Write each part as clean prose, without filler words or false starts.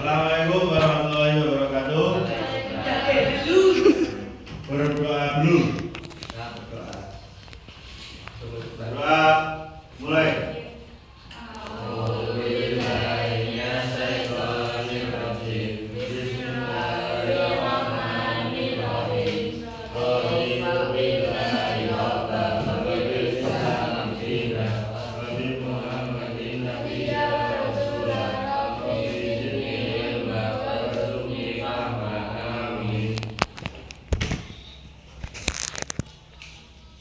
Assalamualaikum warahmatullahi wabarakatuh. Berdoa dulu. Berdoa mulai.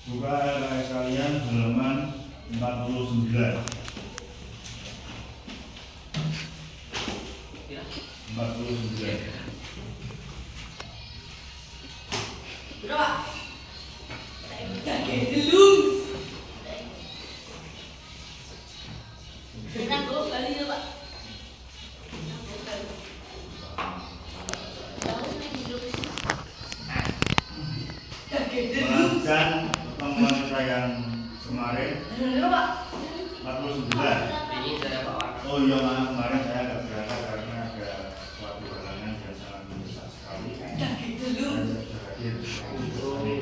Buka LKS kalian halaman 49. 49. Berapa? Gelung. Tenang dulu kali ya, Pak. Melanjutkan pertemuan kita yang kemarin Berapa? 49. Ini saya bawa. Oh iya, maaf, kemarin saya agak berangkat karena ada suatu halangan yang sangat mendesak sekali. Dan saya sudah hadir di sini.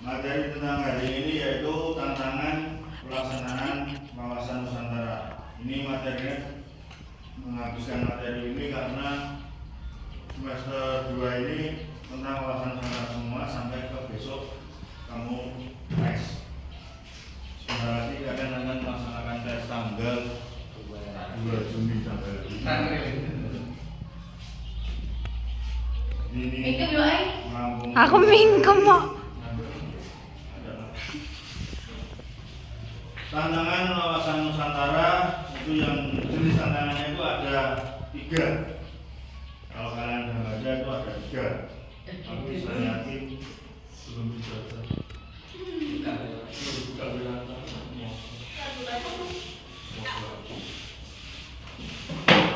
Materi tentang hari ini yaitu tantangan pelaksanaan wawasan Nusantara. Ini materinya menghabiskan materi ini karena semester 2 ini tentang wawasan Nusantara semua sampai ke besok kamu tes. Sebentar lagi kalian akan melaksanakan tes tanggal 2 Juni tanggal 5. Ini Mingkem yo, Ai. Aku mingkem kok. Tantangan wawasan Nusantara itu yang jenis tantangannya itu ada 3. Kalau kalian sudah baca itu ada 3. Tapi saya yakin belum bisa.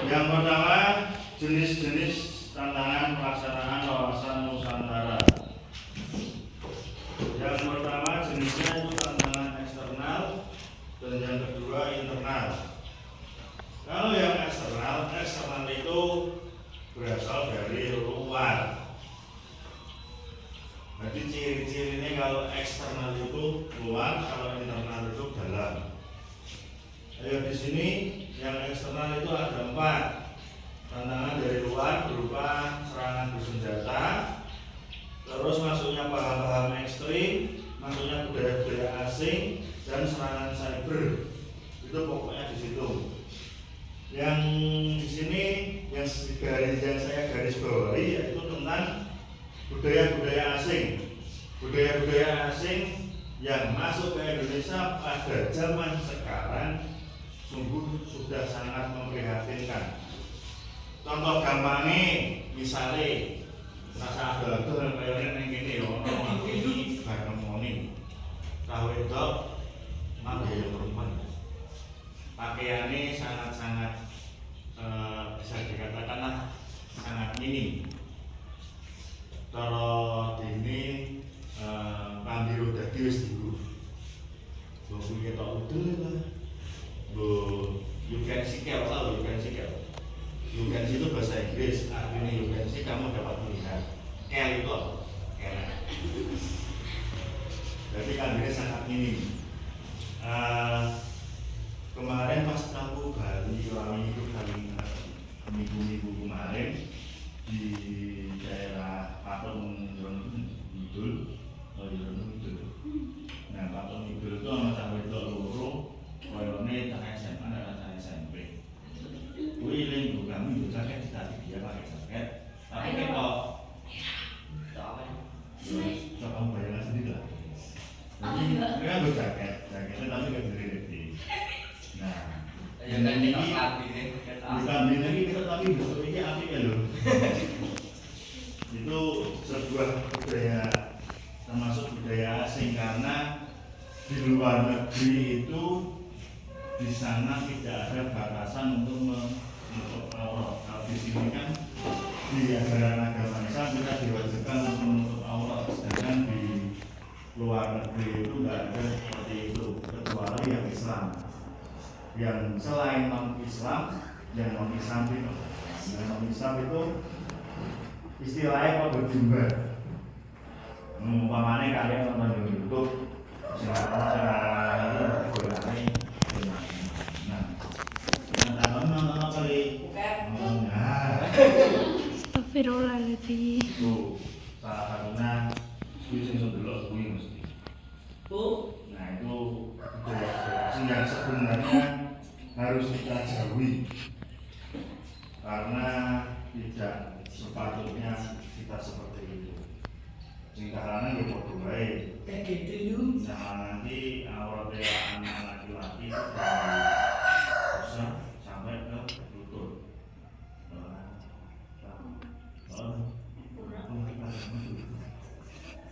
Yang pertama, jenis-jenis tantangan pelaksanaan wawasan Nusantara. Yang pertama jenisnya itu tantangan eksternal dan yang kedua internal. Kalau yang eksternal itu berasal dari luar. Jadi ciri-cirinya kalau eksternal itu luar, kalau internal itu dalam. Ayo di sini yang eksternal itu ada 4. Tantangan dari luar berupa serangan bersenjata, terus masuknya paham-paham ekstrim, masuknya budaya-budaya asing, dan serangan cyber. Itu pokoknya di situ. Yang di sini yang saya garis bawahi yaitu tentang budaya-budaya asing. Budaya-budaya asing yang masuk ke Indonesia pada zaman sekarang sungguh sudah sangat memprihatinkan. Contoh gampangnya, misalnya rasa adol-adol kayaknya yang ini ono ini bareng moni tahu itu gaya perempuan pakaiannya sangat-sangat bisa dikatakanlah sangat minim. Kalau ini pambiru dadi wis dulu mbok kuwi ketok udel lah mbok you can see You can see itu bahasa Inggris, artinya you can see kamu dapat melihat. Kel itu apa? Jadi kambingnya sangat minim. Kemarin pas aku Bali, itu kali minggu-minggu kemarin di daerah Patung Idul. Nah, Patung Idul itu sama sampai itu loro, koyone tak SMA dan tak SMP. Wiling bukan itu jaket tadi dia pakai jaket, tapi kalau coba kamu bayangkan sendiri lah. Jadi mereka berjaket, jaketnya tapi nggak gede-gede. Nah, yang ini bukan ini kita tapi besok ini api ya loh. Itu sebuah budaya termasuk budaya asing karena di luar negeri itu di sana tidak ada batasan untuk menutup aurat. Kalau di sini kan di ajaran agama Islam kita diwajibkan untuk menutup aurat, sedangkan di luar negeri itu tidak ada seperti itu kecuali yang Islam. yang selain non-Islam, yang non-Islam itu istilahnya kode jumbar. Umpamanya kalian nonton di YouTube, nonton kali. Astagfirullahaladzim. Itu salah satunya sing delok kuwi mesti. Nah itu yang sebenarnya harus kita jauhi karena tidak sepatutnya kita seperti itu. Karena ya bodoh baik. Nah nanti auratnya anak laki-laki bisa sampai ke lutut.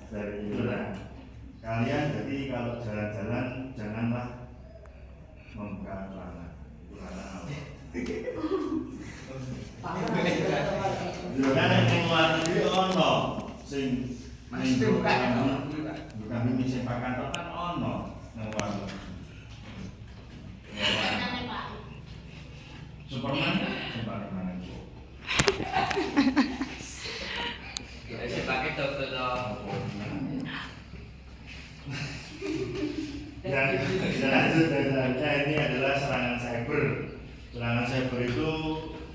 Dari itulah kalian jadi kalau jalan-jalan janganlah membuka celana. Jangan yang luar negeri ono sing bukan ini sepakan kan ono yang luar negeri. Superman mana itu? Saya pakai dokter Dan lanjut dari ini adalah serangan cyber. Serangan cyber itu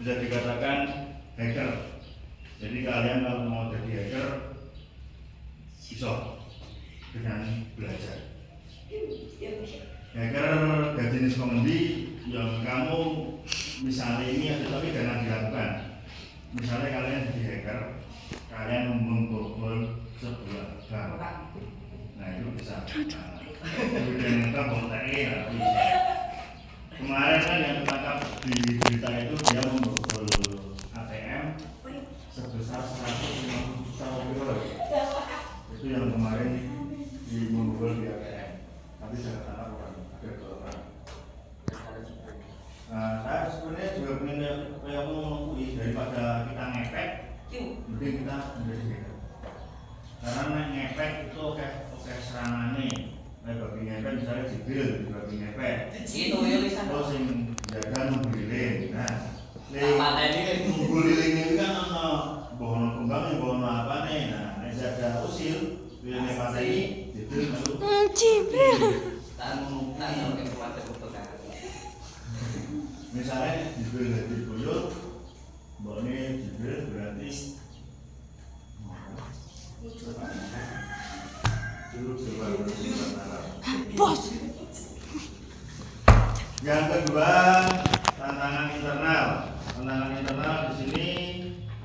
bisa dikatakan hacker. Jadi kalian kalau mau jadi hacker, bisa dengan belajar. Hacker dari jenis pengendi yang kamu misalnya ini ada tapi jangan dilakukan. Misalnya kalian jadi hacker, kalian membobol sebuah bank. Nah itu bisa. Kemudian kita kontaknya ya bisa. Kemarin kan yang tertangkap di berita itu dia membobol ATM sebesar 150 juta rupiah. Itu yang kemarin di membobol di ATM. Tapi saya tangkap orang ada 2 orang. Saya sebenarnya juga ingin kayak mengakui daripada kita ngepek, mending kita menjadi hacker. Karena ngepek itu oke serangannya. Bagi ngepek misalnya Jibril, bagi ngepek. Itu ya bisa. Terus yang jaga nungguliling. Nah, nungguliling ini kan ono bohono kembang, bohono apa nih? Nah, jaga usil, pilih pantai ini, Jibril masuk. Jibril. Misalnya Jibril jadi buyut, boleh Jibril berarti Bos. Yang kedua, tantangan internal. Tantangan internal di sini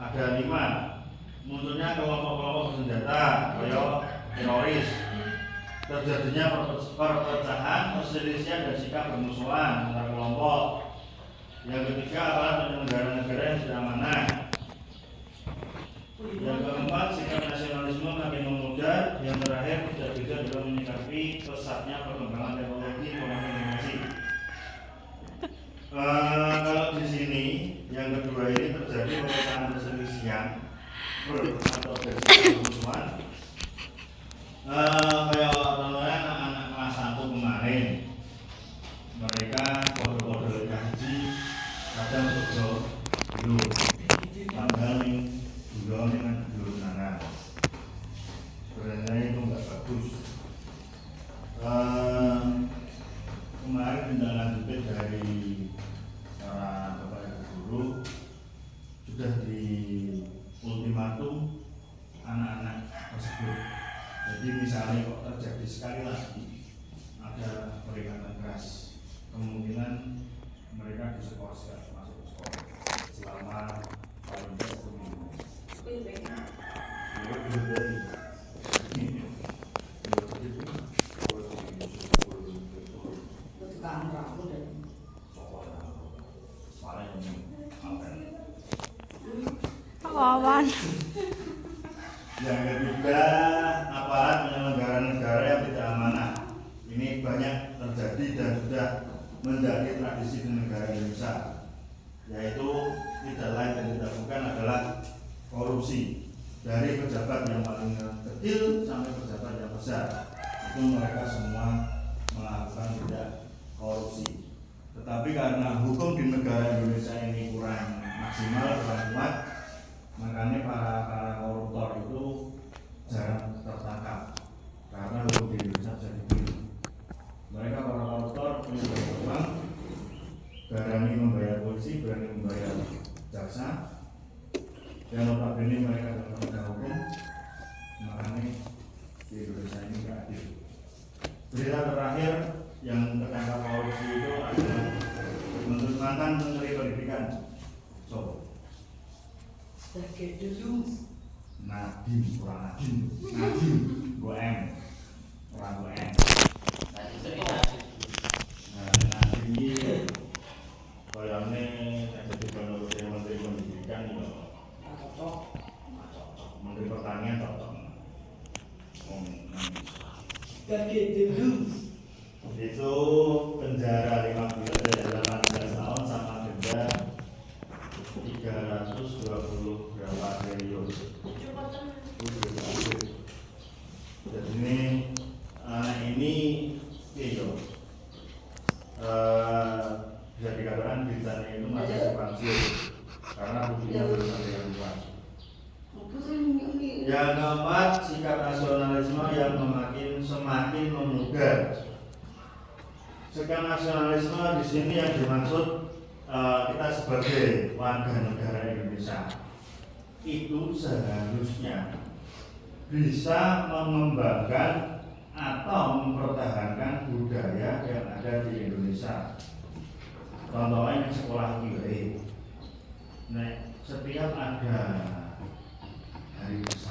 ada 5. Munculnya kelompok-kelompok bersenjata, kayak teroris. Terjadinya perpecahan, perselisihan dan sikap bermusuhan antar kelompok. Yang ketiga, aparat penyelenggara negara yang tidak amanah. Yang keempat, sikap nasionalisme makin memudar. Yang terakhir, tidak bisa dalam menyikapi pesatnya perkembangan teknologi komunikasi. Kalau di sini, yang kedua ini terjadi perpecahan perselisihan atau permusuhan. Kayak anak-anak kelas 1 kemarin, mereka kode-kode haji kadang sejauh dulu, tanggal nih juga dengan dulu nana. Sebenarnya itu nggak bagus. Kemarin tindak lanjut dari para bapak ibu guru sudah di ultimatum anak-anak tersebut. Jadi misalnya kok terjadi sekali lagi ada peringatan keras, kemungkinan mereka disekolahkan masuk ke sekolah selama paling tidak 1 minggu. Wawan. Yang ketiga, aparat penyelenggara negara yang tidak amanah. Ini banyak terjadi dan sudah menjadi tradisi di negara Indonesia, yaitu tidak lain dan tidak bukan adalah korupsi. Dari pejabat yang paling kecil sampai pejabat yang besar, itu mereka semua melakukan tidak korupsi. Tetapi Tapi karena hukum di negara Indonesia ini kurang maksimal, kurang kuat, makanya para koruptor itu jarang tertangkap. Karena hukum di Indonesia bisa dibeli. Mereka para koruptor punya banyak uang, berani membayar polisi, berani membayar jaksa, yang notabene mereka dalam penegak hukum, makanya di Indonesia ini tidak adil. Berita terakhir yang tertangkap korupsi itu adalah menurut mantan Menteri Pendidikan. Sebagai dulu. Nadiem, kurang Nadiem, Goem, orang Goem. Tadi cerita. Nah, Nadiem ini kayaknya jadi penurut Menteri Pendidikan itu Menteri Pertanian cocok. Sebagai dulu. Itu penjara 18 tahun sama denda 320 berapa triliun. Jadi ini iyo bisa dikatakan beritanya itu masih substansial karena buktinya belum ada yang kuat. Yang keempat, sikap nasionalisme yang semakin memudar. Sikap nasionalisme di sini yang dimaksud kita sebagai warga negara Indonesia itu seharusnya bisa mengembangkan atau mempertahankan budaya yang ada di Indonesia. Contohnya di sekolah kiri, setiap ada hari besar